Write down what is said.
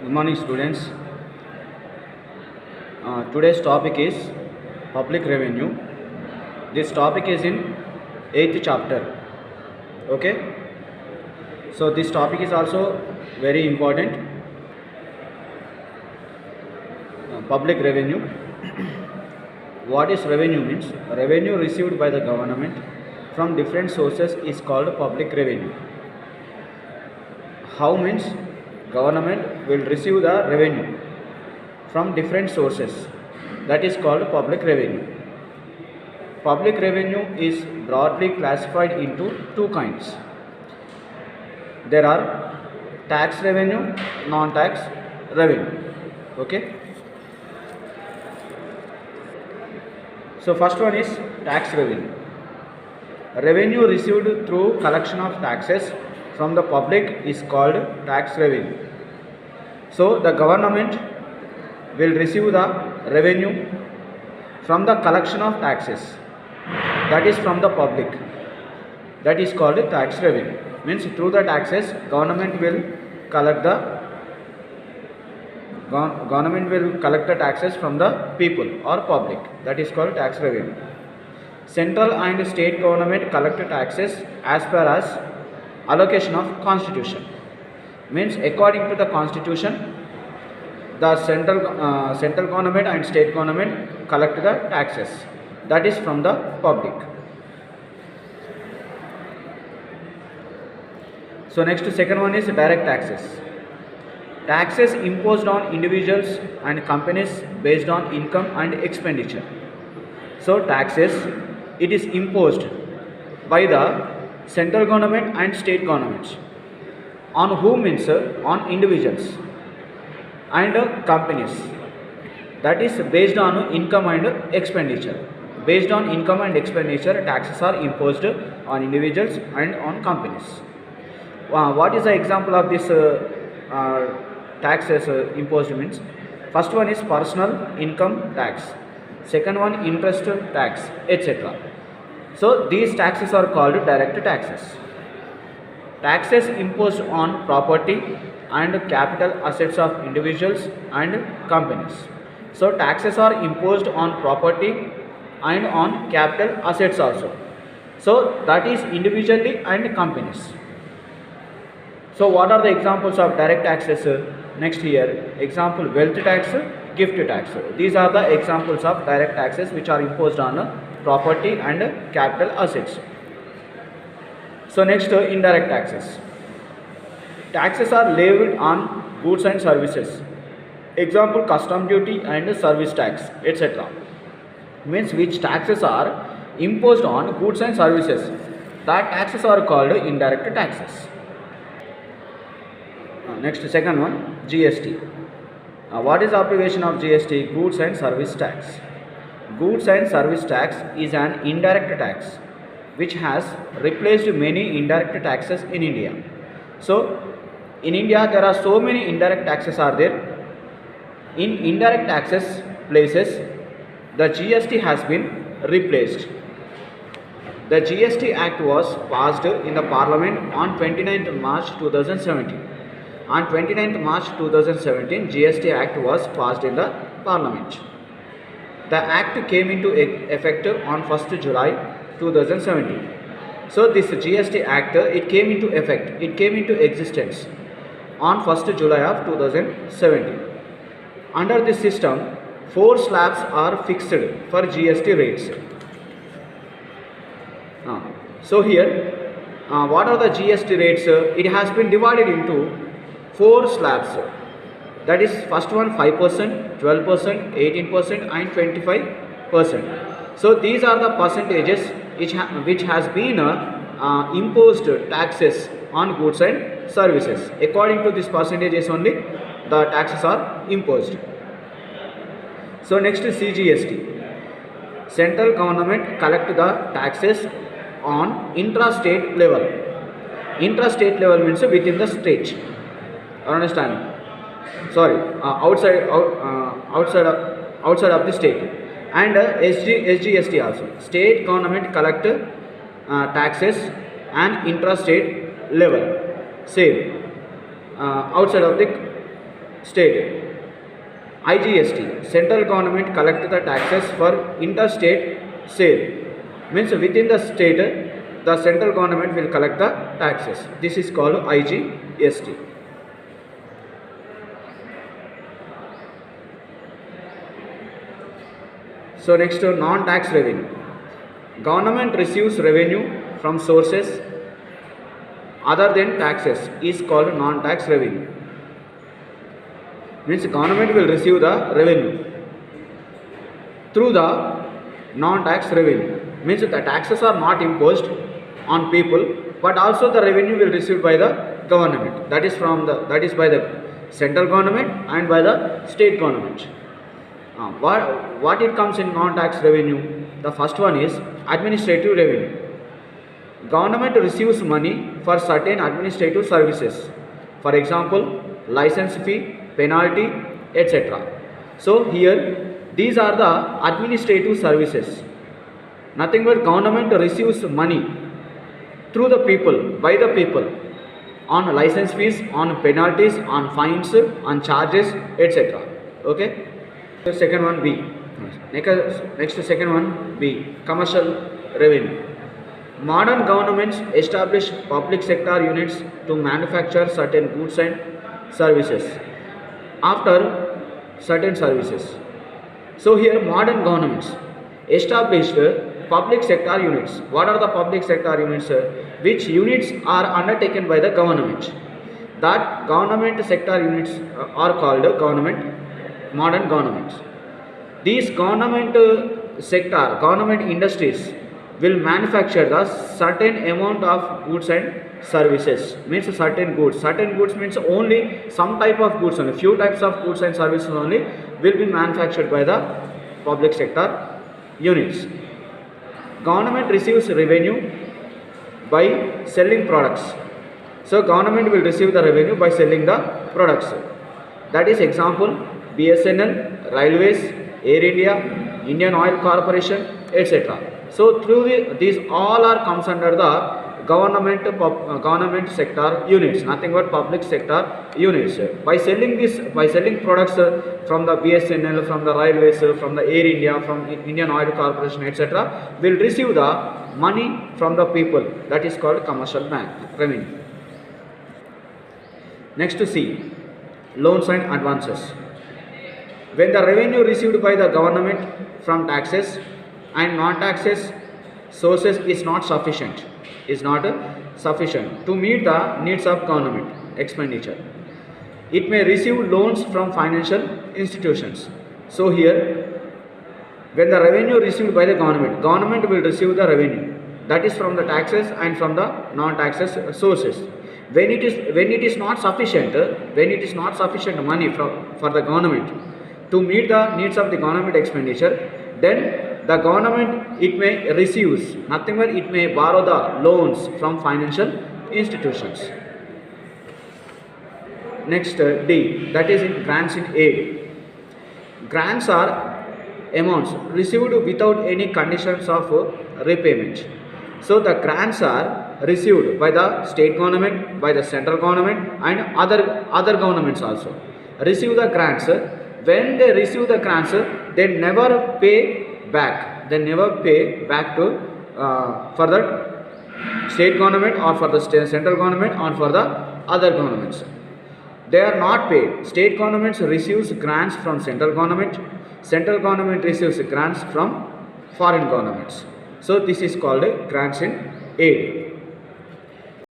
Good morning, students. Today's topic is public revenue. This topic is in 8th chapter. Okay. So this topic is also very important. Public revenue. What is revenue means? Revenue received by the government from different sources is called public revenue. How means? Government will receive the revenue from different sources, that is called public revenue. Public revenue is broadly classified into two kinds. There are tax revenue, non-tax revenue. Okay. So first one is tax revenue. Revenue received through collection of taxes from the public is called tax revenue. So the government will receive the revenue from the collection of taxes, that is from the public, that is called tax revenue. Means through the taxes government will collect the taxes from the people or public, that is called tax revenue. Central and state government collect taxes as per as allocation of constitution. Means according to the constitution, the central government and state government collect the taxes, that is from the public. So next, second one is direct taxes. Taxes imposed on individuals and companies based on income and expenditure. So taxes, it is imposed by the central government and state governments. On whom means on individuals and companies, that is based on income and expenditure. Based on income and expenditure, taxes are imposed on individuals and on companies. What is the example of this taxes imposed means? First one is personal income tax, second one interest tax, etc. So these taxes are called direct taxes. Taxes imposed on property and capital assets of individuals and companies. So taxes are imposed on property and on capital assets also. So that is individually and companies. So what are the examples of direct taxes? Next here, example wealth tax, gift tax. These are the examples of direct taxes which are imposed on property and capital assets. So next, indirect taxes. Taxes are levied on goods and services. Example, custom duty and service tax, etc. Means which taxes are imposed on goods and services. That taxes are called indirect taxes. Next, second one, GST. What is the abbreviation of GST? Goods and service tax. Goods and service tax is an indirect tax which has replaced many indirect taxes in India. So in India there are so many indirect taxes are there. In indirect taxes places, the GST has been replaced. The GST Act was passed in the Parliament on 29th March 2017. On 29th March 2017, GST Act was passed in the Parliament. The Act came into effect on 1st July 2017. So this GST Act, it came into effect, it came into existence on 1st July of 2017. Under this system, 4 slabs are fixed for GST rates. So here, what are the GST rates? It has been divided into 4 slabs. That is, first one 5%, 12%, 18% and 25%. So these are the percentages which has been imposed taxes on goods and services. According to these percentages only the taxes are imposed. So next is CGST. Central government collect the taxes on intra-state level. Intra-state level means within the state. Understand? Sorry, outside of the state. And SGST also. State government collect taxes and intra-state level. Same outside of the state. IGST, central government collect the taxes for interstate sale. Means within the state, the central government will collect the taxes. This is called IGST. So next, non-tax revenue. Government receives revenue from sources other than taxes is called non-tax revenue. Means government will receive the revenue through the non-tax revenue. Means the taxes are not imposed on people, but also the revenue will received by the government. That is by the central government and by the state government. What it comes in non-tax revenue? The first one is administrative revenue. Government receives money for certain administrative services. For example, license fee, penalty, etc. So here these are the administrative services. Nothing but government receives money through the people, by the people, on license fees, on penalties, on fines, on charges, etc. Okay. So second one B. Next second one B. Commercial revenue. Modern governments establish public sector units to manufacture certain goods and services after certain services. So here modern governments established public sector units. What are the public sector units? Which units are undertaken by the government? That government sector units are called modern governments. These government sector, government industries will manufacture the certain amount of goods and services. Means certain goods. Certain goods means only some type of goods only. Few types of goods and services only will be manufactured by the public sector units. Government receives revenue by selling products. So government will receive the revenue by selling the products. That is example BSNL, Railways, Air India, Indian Oil Corporation, etc. So through these all are comes under the government sector units, nothing but public sector units. By selling products from the BSNL, from the Railways, from the Air India, from Indian Oil Corporation, etc., will receive the money from the people. That is called commercial bank revenue. Next to C, loans and advances. When the revenue received by the government from taxes and non-taxes sources is not sufficient to meet the needs of government expenditure, it may receive loans from financial institutions. So here, when the revenue received by the government will receive the revenue that is from the taxes and from the non-taxes sources. When it is not sufficient money for the government to meet the needs of the government expenditure, then the government it may receives nothing but it may borrow the loans from financial institutions. Next D, that is in grants in aid. Grants are amounts received without any conditions of repayment. So the grants are received by the state government, by the central government, and other governments also receive the grants. When they receive the grants, they never pay back. They never pay back to for the state government or for the central government or for the other governments. They are not paid. State governments receives grants from central government. Central government receives grants from foreign governments. So this is called grants in aid.